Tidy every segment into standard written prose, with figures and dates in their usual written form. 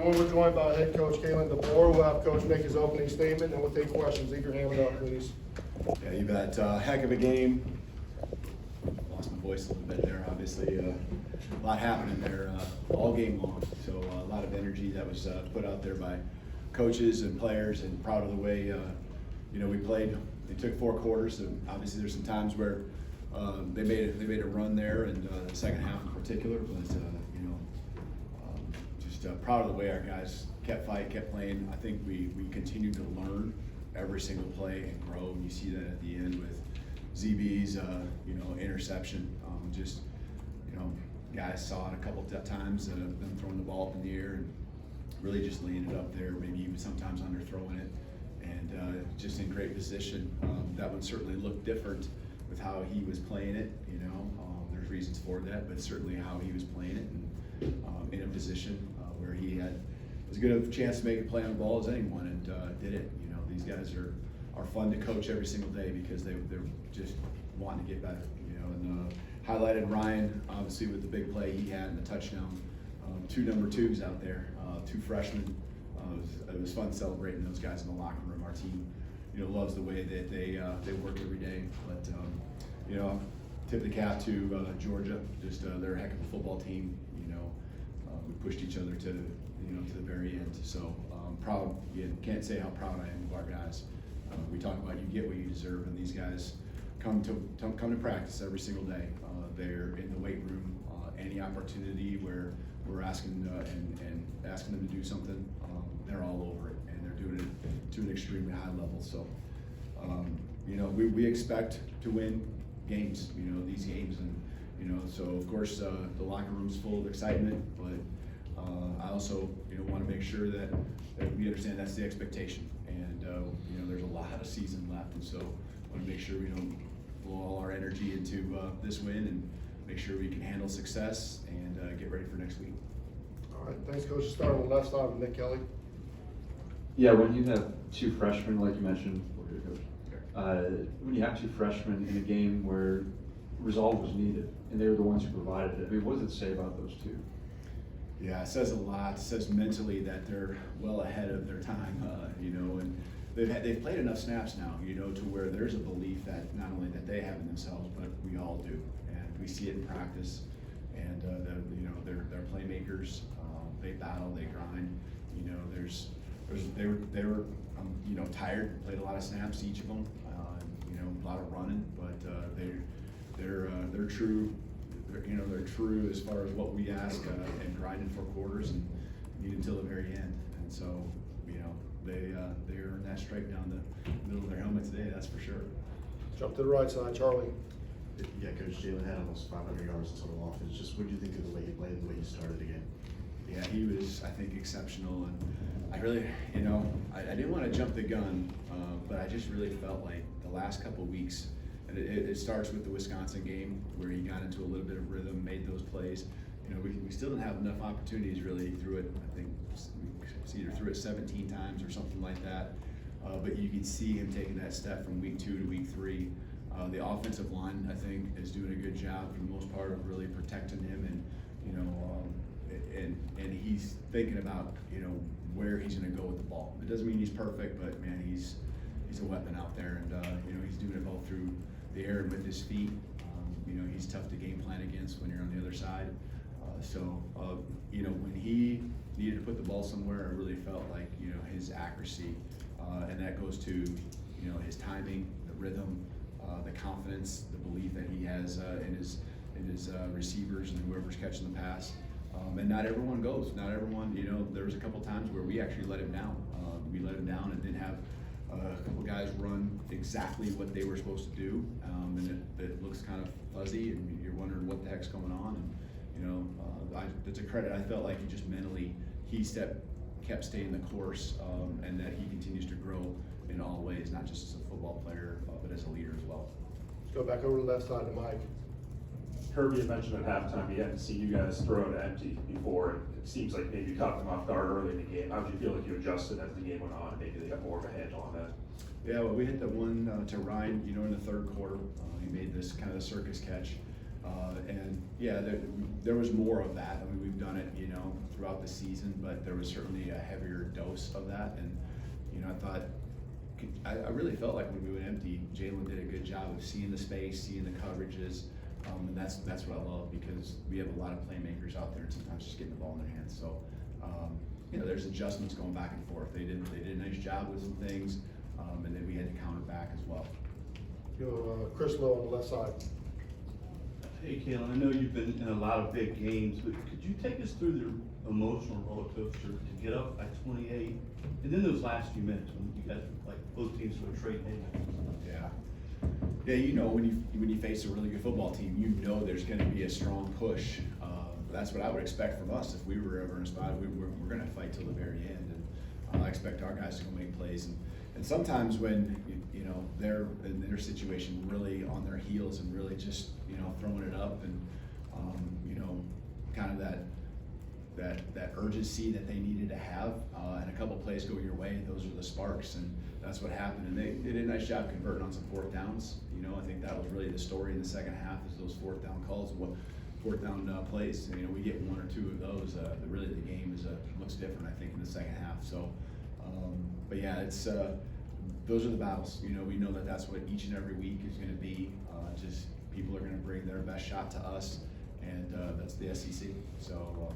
everyone. We're joined by head coach Kalen DeBoer. We'll have coach make his opening statement, and we'll take questions. Leave your hand up, please. Yeah, you bet. Heck of a game. Lost my voice a little bit there. Obviously, a lot happening there all game long. So a lot of energy that was put out there by coaches and players, and proud of the way we played. It took 4 quarters, and obviously there's some times where they made a run there, and the second half in particular. But just proud of the way our guys kept fighting, kept playing. I think we continued to learn every single play and grow. And you see that at the end with ZB's interception. Guys saw it a couple of times, them throwing the ball up in the air and really just laying it up there, maybe even sometimes underthrowing it, and just in great position. That one certainly looked different with how he was playing it. There's reasons for that, but certainly how he was playing it, and in a position where he had as good a chance to make a play on the ball as anyone, and did it. These guys are fun to coach every single day because they're just wanting to get better. And highlighted Ryan obviously with the big play he had and the touchdown. 2 number 2s out there, 2 freshmen. It was fun celebrating those guys in the locker room. Our team, loves the way that they work every day. But tip the cap to Georgia. Just they're a heck of a football team. We pushed each other to the very end. So proud. You can't say how proud I am of our guys. We talk about you get what you deserve, and these guys come to practice every single day. They're in the weight room. Any opportunity where we're asking and asking them to do something, they're all over it, and they're doing it to an extremely high level. So we expect to win games. These games, and so of course the locker room's full of excitement, but I also want to make sure that we understand that's the expectation, and there's a lot of season left, and so want to make sure we don't blow all our energy into this win, and make sure we can handle success and get ready for next week. All right, thanks, coach. Start on the left side with Nick Kelly. Yeah, when you have 2 freshmen, like you mentioned, when you have 2 freshmen in a game where resolve was needed, and they were the ones who provided it, what does it say about those 2? Yeah, it says a lot. It says mentally that they're well ahead of their time, and they've played enough snaps now, to where there's a belief that not only that they have in themselves, but we all do, and we see it in practice. And they're playmakers. They battle, they grind. They were tired. Played a lot of snaps, each of them. A lot of running, but they're true. They're true as far as what we ask, and grinding 4 quarters and need until the very end. And so they earned that stripe down the middle of their helmet today. That's for sure. Jump to the right side, Charlie. Yeah, Coach Jalen had almost 500 yards in total offense. Just what do you think of the way he played, the way he started the game? Yeah, he was, I think, exceptional, and I really, I didn't want to jump the gun, but I just really felt like the last couple of weeks, and it starts with the Wisconsin game where he got into a little bit of rhythm, made those plays. We still didn't have enough opportunities really through it. I think we either threw it 17 times or something like that, but you could see him taking that step from week 2 to week 3. The offensive line, I think, is doing a good job for the most part of really protecting him, and and he's thinking about where he's going to go with the ball. It doesn't mean he's perfect, but man, he's a weapon out there, and he's doing it both through the air and with his feet. He's tough to game plan against when you're on the other side. When he needed to put the ball somewhere, I really felt like his accuracy, and that goes to his timing, the rhythm. The confidence, the belief that he has in his receivers and whoever's catching the pass. And not everyone goes. Not everyone, there was a couple times where we actually let him down. We let him down and didn't have a couple guys run exactly what they were supposed to do. And it looks kind of fuzzy, and you're wondering what the heck's going on. And it's a credit. I felt like he just mentally, kept staying the course, and that he continues to grow in all ways, not just as a football player, but as a leader as well. Let's go back over to the left side to Mike. Kirby had mentioned at halftime he hadn't seen you guys throw it empty before, and it seems like maybe you caught them off guard early in the game. How did you feel like you adjusted as the game went on, and maybe they got more of a handle on that? Yeah, well, we hit the one to Ryan, in the 3rd quarter. He made this kind of circus catch. And yeah, there was more of that. I mean, we've done it, you know, throughout the season, but there was certainly a heavier dose of that. And, you know, I really felt like when we went empty, Jalen did a good job of seeing the space, seeing the coverages. And that's what I love, because we have a lot of playmakers out there and sometimes just getting the ball in their hands. So, you know, there's adjustments going back and forth. They did a nice job with some things, and then we had to counter back as well. Chris Lowe on the left side. Hey, Kalen, I know you've been in a lot of big games, but could you take us through the emotional roller coaster to get up by 28, and then those last few minutes when you guys, like, both teams were trading? Yeah. Yeah, you know, when you face a really good football team, you know there's going to be a strong push. That's what I would expect from us if we were ever in a spot. We're going to fight till the very end, and I expect our guys to go make plays. And sometimes when you know they're in their situation, really on their heels and really just throwing it up, and you know, kind of that urgency that they needed to have, and a couple plays go your way, those are the sparks, and that's what happened. And they did a nice job converting on some fourth downs. You know, I think that was really the story in the second half, is those fourth down calls, fourth down plays. And, you know, we get one or two of those. Really, the game looks different, I think, in the second half. So, but yeah, it's those are the battles. You know, we know that that's what each and every week is going to be. Just people are going to bring their best shot to us, and that's the SEC. So,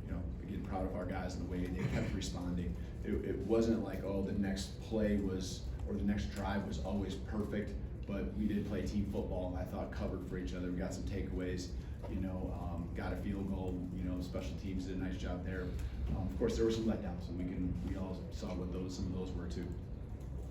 you know, again, proud of our guys and the way they kept responding. It wasn't like, oh, the next play was, or the next drive was always perfect, but we did play team football, and I thought covered for each other. We got some takeaways, you know, got a field goal, you know, special teams did a nice job there. Of course, there were some letdowns, and we all saw what some of those were too.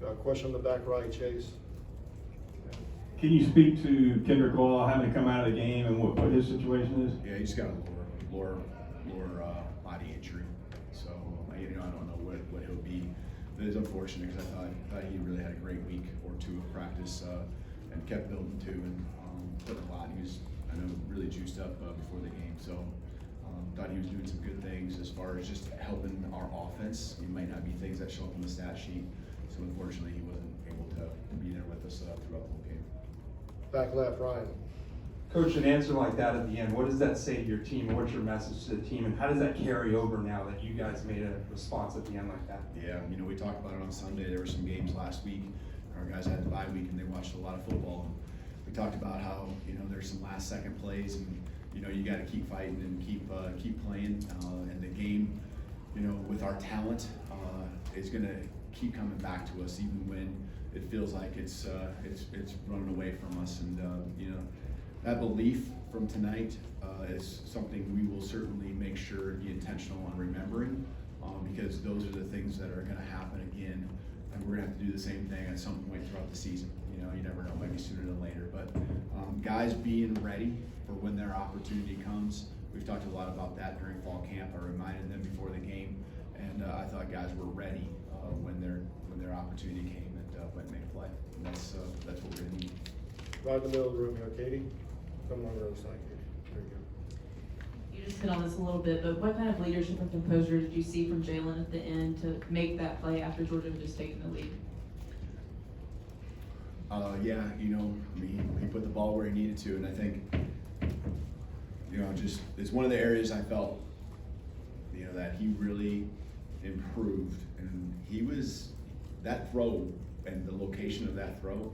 Got a question on the back right, Chase. Can you speak to Kendrick Law having to come out of the game and what his situation is? Yeah, he just got a lower body injury, so I don't know what he'll be. It is unfortunate, because I thought he really had a great week or two of practice, and kept building too, and putting a lot. He was, I know, really juiced up before the game, so thought he was doing some good things as far as just helping our offense. It might not be things that show up on the stat sheet, so unfortunately he wasn't able to be there with us throughout the whole game. Back left, Ryan. Coach, an answer like that at the end, what does that say to your team? What's your message to the team, and how does that carry over now that you guys made a response at the end like that? Yeah, you know, we talked about it on Sunday. There were some games last week. Our guys had the bye week, and they watched a lot of football. We talked about how, you know, there's some last second plays, and you know, you got to keep fighting and keep playing. And the game, you know, with our talent, is going to keep coming back to us, even when it feels like it's running away from us. And you know, that belief from tonight is something we will certainly make sure to be intentional on remembering, because those are the things that are going to happen again, and we're going to have to do the same thing at some point throughout the season. You know, you never know, maybe sooner than later. But guys being ready for when their opportunity comes. We've talked a lot about that during fall camp. I reminded them before the game, and I thought guys were ready when their opportunity came, and went and made a play. And that's what we're going to need. Right in the middle of the room here, Katie. Come on the other side, Katie. There you go. You just hit on this a little bit, but what kind of leadership and composure did you see from Jalen at the end to make that play after Georgia had just taken the lead? Yeah, you know, I mean, he put the ball where he needed to, and I think, you know, just it's one of the areas I felt, you know, that he really improved, and that throw and the location of that throw,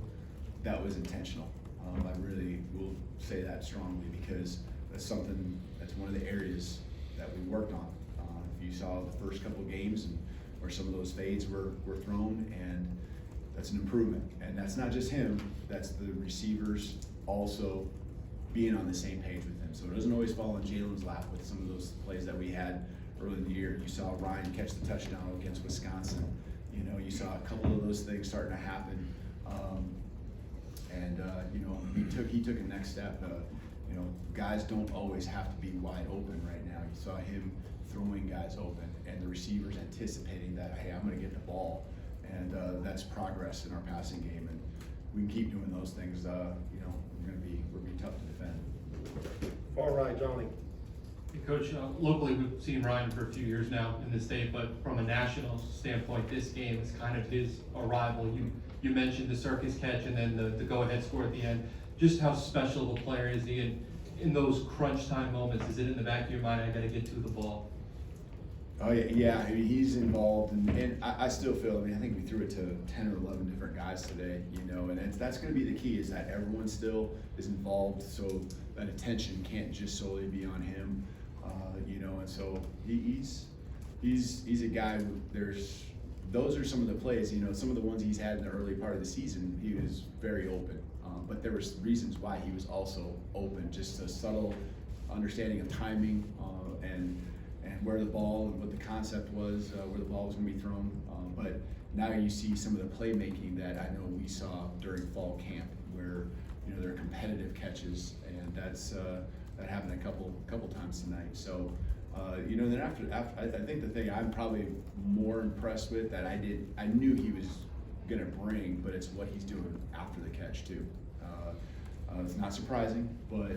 that was intentional. I really will say that strongly, because that's one of the areas that we worked on. If you saw the first couple of games and where some of those fades were thrown, and that's an improvement. And that's not just him, that's the receivers also being on the same page with him. So it doesn't always fall in Jalen's lap with some of those plays that we had early in the year. You saw Ryan catch the touchdown against Wisconsin. You know, you saw a couple of those things starting to happen. You know, he took a next step. You know, guys don't always have to be wide open right now. You saw him throwing guys open, and the receivers anticipating that, hey, I'm going to get the ball. And that's progress in our passing game, and we can keep doing those things. You know, we're gonna be tough to defend. Far right, Johnny. Coach, locally we've seen Ryan for a few years now in the state, but from a national standpoint, this game is kind of his arrival. You mentioned the circus catch and then the go-ahead score at the end. Just how special of a player is he, and in those crunch time moments, is it in the back of your mind, I gotta get to the ball? Oh, yeah, I mean, he's involved, and I still feel, I mean, I think we threw it to 10 or 11 different guys today, you know, and that's gonna be the key, is that everyone still is involved, so that attention can't just solely be on him, you know, and so he's a guy who, those are some of the plays, you know, some of the ones he's had in the early part of the season, he was very open, but there was reasons why he was also open, just a subtle understanding of timing, and where the ball and what the concept was, where the ball was going to be thrown. But now you see some of the playmaking that I know we saw during fall camp, where you know there are competitive catches, and that happened a couple times tonight. So you know, then after I think the thing I'm probably more impressed with that I knew he was going to bring, but it's what he's doing after the catch too. It's not surprising, but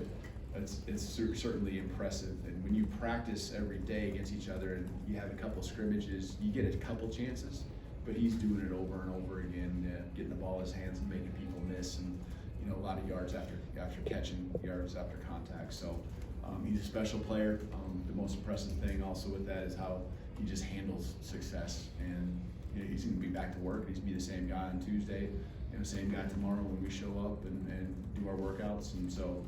it's certainly impressive. And when you practice every day against each other and you have a couple scrimmages, you get a couple chances, but he's doing it over and over again, getting the ball in his hands and making people miss, and you know, a lot of yards after catching, yards after contact. So he's a special player. The most impressive thing also with that is how he just handles success, and you know, he's going to be back to work. He's going to be the same guy on Tuesday, you know, same guy tomorrow when we show up and do our workouts. And so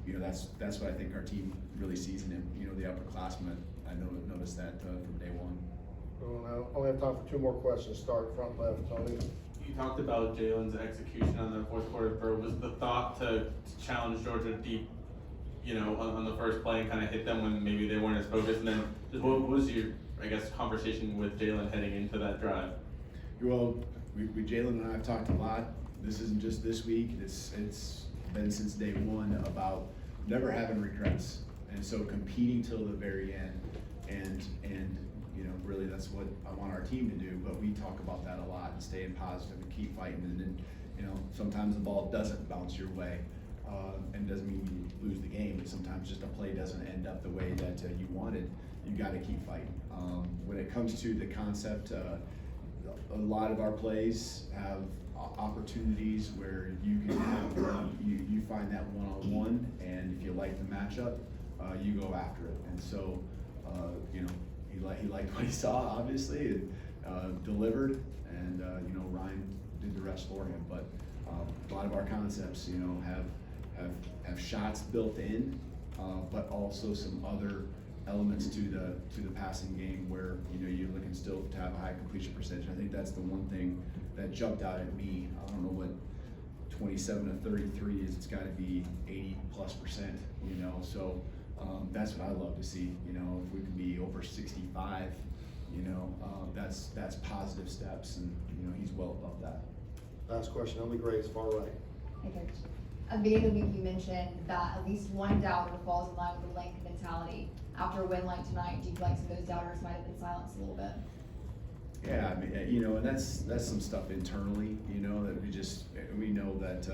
you know, that's what I think our team really sees in him. You know, the upperclassmen, I noticed that from day one. Well, I only have time for two more questions. Start front left, Tony. You talked about Jalen's execution on the fourth quarter throw. Was the thought to challenge Georgia deep, you know, on the first play and kind of hit them when maybe they weren't as focused? And then just what was your, I guess, conversation with Jalen heading into that drive? Well, Jalen and I have talked a lot. This isn't just this week. It's been since day one about never having regrets, and so competing till the very end, and you know, really that's what I want our team to do. But we talk about that a lot, and staying positive and keep fighting. And then you know, sometimes the ball doesn't bounce your way, and doesn't mean you lose the game. But sometimes just a play doesn't end up the way that you wanted. You got to keep fighting. When it comes to the concept, a lot of our plays have opportunities where you can have you find that one-on-one, and if you like the matchup, you go after it. And so you know, he liked what he saw, obviously, and delivered, and you know, Ryan did the rest for him. But a lot of our concepts, you know, have shots built in, but also some other elements to the passing game where you know you're looking still to have a high completion percentage. I think that's the one thing that jumped out at me. I don't know what 27 to 33 is. It's got to be 80+%. You know, so that's what I love to see. You know, if we can be over 65, you know, that's positive steps, and you know, he's well above that. Last question, Emily Grace, far right. Hey, Coach. At the beginning of the week, you mentioned that at least one doubter falls in line with the Lincoln mentality. After a win like tonight, do you feel like some of those doubters might have been silenced a little bit? Yeah, I mean, you know, and that's some stuff internally, you know, that we know that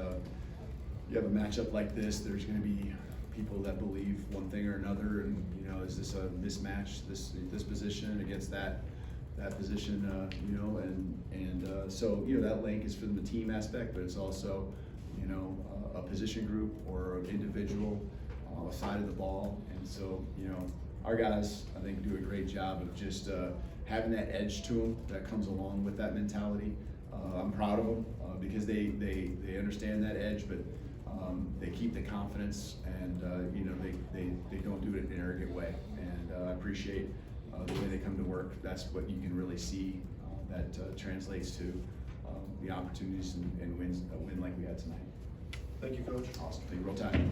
you have a matchup like this, there's going to be people that believe one thing or another, and you know, is this a mismatch, this position against that position, you know, and so you know, that link is from the team aspect, but it's also, you know, a position group or an individual on the side of the ball. And so, you know, our guys, I think, do a great job of just having that edge to them that comes along with that mentality. I'm proud of them because they understand that edge, but they keep the confidence, and you know, they don't do it in an arrogant way. And I appreciate the way they come to work. That's what you can really see that translates to the opportunities and wins, a win like we had tonight. Thank you, Coach. Awesome. Thank you. Real time.